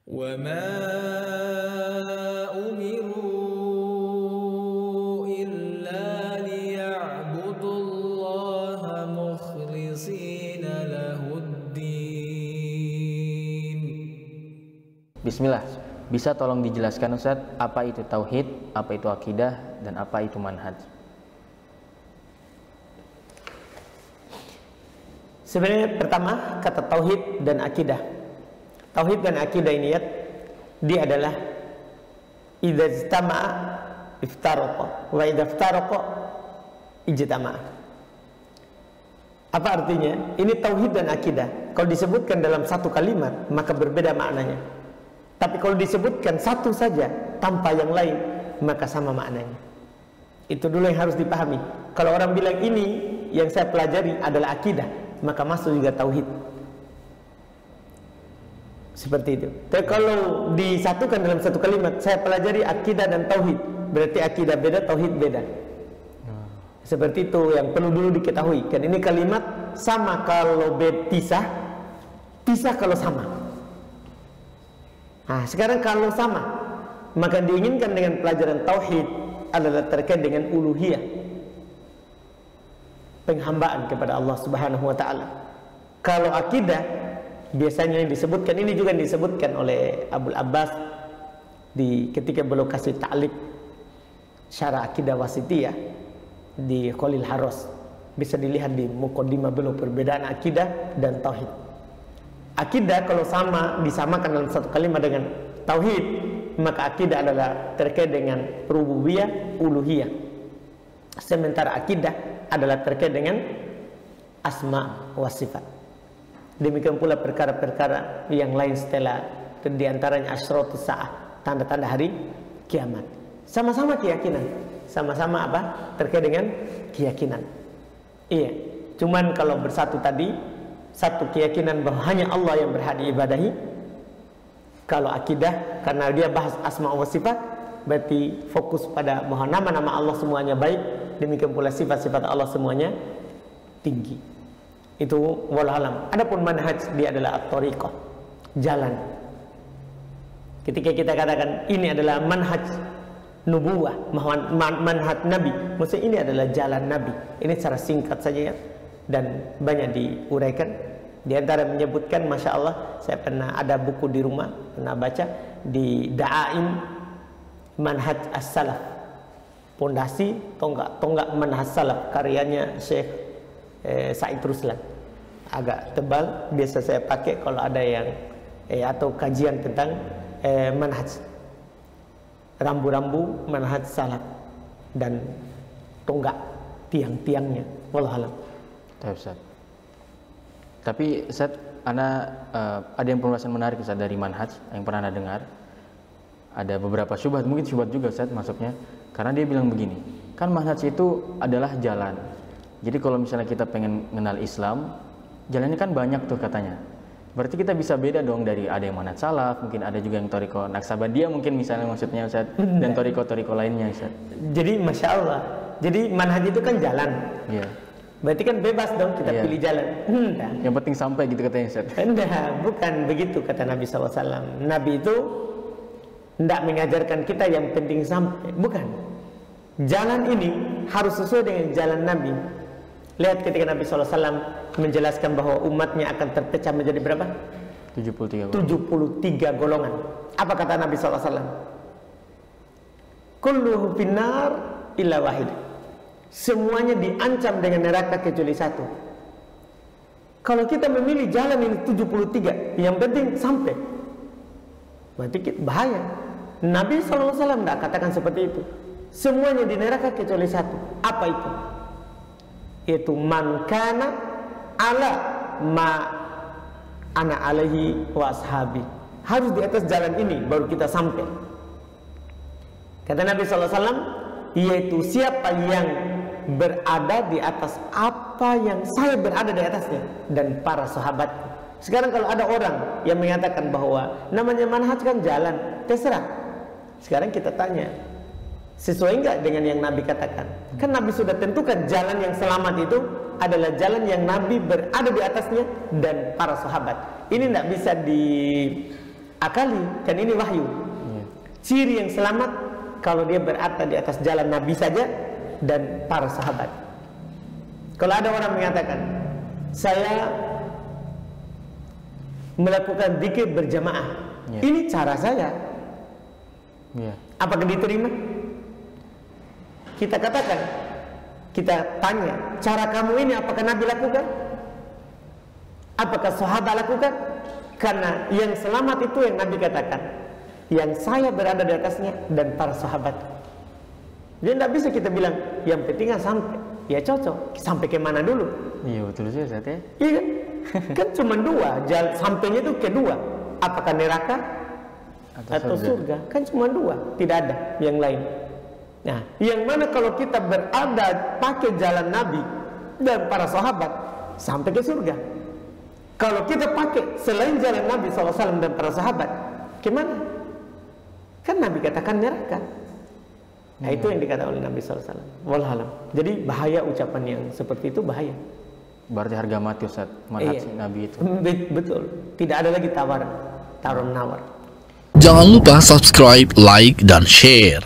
وَمَا أُمِرُوا إِلَّا لِيَعْبُدُوا اللَّهَ مُخْلِصِينَ لَهُ الدِّينَ. Bismillah, bisa tolong dijelaskan Ustaz, apa itu tauhid, apa itu akidah, dan apa itu manhaj? Sebenarnya pertama kata tauhid dan akidah. Tauhid dan akidah ini dia adalah idza ijtama'a iftaraqa wa idza iftaraqa ijtama'a. Apa artinya? Ini tauhid dan akidah. Kalau disebutkan dalam satu kalimat maka berbeda maknanya. Tapi kalau disebutkan satu saja tanpa yang lain maka sama maknanya. Itu dulu yang harus dipahami. Kalau orang bilang ini yang saya pelajari adalah akidah, maka masuk juga tauhid. Seperti itu. Tapi kalau disatukan dalam satu kalimat, saya pelajari akidah dan tauhid, berarti akidah beda, tauhid beda. Seperti itu yang perlu dulu diketahui. Kan ini kalimat sama kalau pisah, pisah kalau sama. Nah, sekarang kalau sama, maka diinginkan dengan pelajaran tauhid adalah terkait dengan uluhiyah, penghambaan kepada Allah Subhanahu wa taala. Kalau akidah biasanya yang disebutkan, ini juga disebutkan oleh Abul Abbas ketika beliau kasih ta'liq syarah akidah wasitiyah di Khalil Haros. Bisa dilihat di muqaddimah beliau perbedaan akidah dan tauhid. Akidah kalau sama disamakan dalam satu kalimat dengan tauhid, maka akidah adalah terkait dengan rububiyah, uluhiyah. Sementara akidah adalah terkait dengan asma wa sifat. Demikian pula perkara-perkara yang lain setelah diantaranya asyratus sa'ah, tanda-tanda hari kiamat. Sama-sama keyakinan, sama-sama apa? Terkait dengan keyakinan. Iya. Cuman kalau bersatu tadi, satu keyakinan bahwa hanya Allah yang berhak diibadahi. Kalau akidah, karena dia bahas asma wa sifat, berarti fokus pada bahwa nama-nama Allah semuanya baik, demikian pula sifat-sifat Allah semuanya tinggi. Itu wallahualam. Adapun manhaj dia adalah at-thariqah, jalan. Ketika kita katakan ini adalah manhaj nubuwah, manhaj nabi, maksudnya ini adalah jalan nabi. Ini secara singkat saja ya, dan banyak diuraikan. Di antara menyebutkan, masya Allah, saya pernah ada buku di rumah, pernah baca di Da'aim Manhaj As-Salaf, pondasi tonggak manhaj salaf, karyanya Syekh Said Ruslan. Agak tebal, biasa saya pakai kalau ada yang atau kajian tentang manhaj, rambu-rambu manhaj salaf dan tonggak tiang-tiangnya. Wallahualam. Ustaz. Tapi Ustaz, ada yang pembahasan menarik Ustaz dari manhaj yang pernah Anda dengar. Ada beberapa syubhat, mungkin syubhat juga Ustaz masuknya, karena dia bilang begini, kan manhaj itu adalah jalan. Jadi kalau misalnya kita pengen mengenal Islam, jalannya kan banyak tuh katanya. Berarti kita bisa beda dong dari ada yang manhaj salaf, mungkin ada juga yang thariqah Naqsabandiyah mungkin misalnya maksudnya Ustaz, dan thariqah lainnya Ustaz. Jadi masya Allah, jadi manhaj itu kan jalan. Iya. Berarti kan bebas dong kita pilih jalan. Yang penting sampai gitu katanya Ustaz. Enggak, bukan begitu kata Nabi SAW. Nabi itu tidak mengajarkan kita yang penting sampai, bukan. Jalan ini harus sesuai dengan jalan Nabi. Lihat ketika Nabi SAW menjelaskan bahwa umatnya akan terpecah menjadi berapa? 73 golongan. Apa kata Nabi SAW? Kulluhu finnar illa wahid. Semuanya diancam dengan neraka kecuali satu. Kalau kita memilih jalan ini 73, yang penting sampai, berarti kita bahaya. Nabi SAW tidak katakan seperti itu. Semuanya di neraka kecuali satu. Apa itu? Yaitu man kana ala ma ana alaihi wa ashabi. Harus di atas jalan ini baru kita sampai. Kata Nabi SAW, yaitu siapa yang berada di atas apa yang saya berada di atasnya dan para sahabatku. Sekarang kalau ada orang yang mengatakan bahwa namanya manhaj kan jalan, terserah. Sekarang kita tanya, sesuai enggak dengan yang Nabi katakan? Kan Nabi sudah tentukan jalan yang selamat itu adalah jalan yang Nabi berada di atasnya dan para sahabat. Ini tidak bisa akali, kan ini wahyu. Ciri yang selamat kalau dia berada di atas jalan Nabi saja dan para sahabat. Kalau ada orang mengatakan, saya melakukan zikir berjamaah, ini cara saya, apakah diterima? Kita katakan, kita tanya, cara kamu ini apakah Nabi lakukan? Apakah sahabat lakukan? Karena yang selamat itu yang Nabi katakan, yang saya berada di atasnya dan para sahabat. Jadi tidak bisa kita bilang yang penting sampai, ya cocok sampai ke mana dulu? Iya betul sih Ustaz ya. Iya kan? Kan cuma dua, sampainya itu kedua, apakah neraka atau surga? Kan cuma dua, tidak ada yang lain. Nah, yang mana kalau kita berada pakai jalan Nabi dan para sahabat sampai ke surga. Kalau kita pakai selain jalan Nabi SAW dan para sahabat, gimana? Kan Nabi katakan neraka. Nah, itu yang dikatakan oleh Nabi SAW. Wallahualam. Jadi bahaya ucapan yang seperti itu, bahaya. Berarti harga mati Ustaz, manhaj Nabi itu. Betul. Tidak ada lagi tawar-menawar. Jangan lupa subscribe, like, dan share.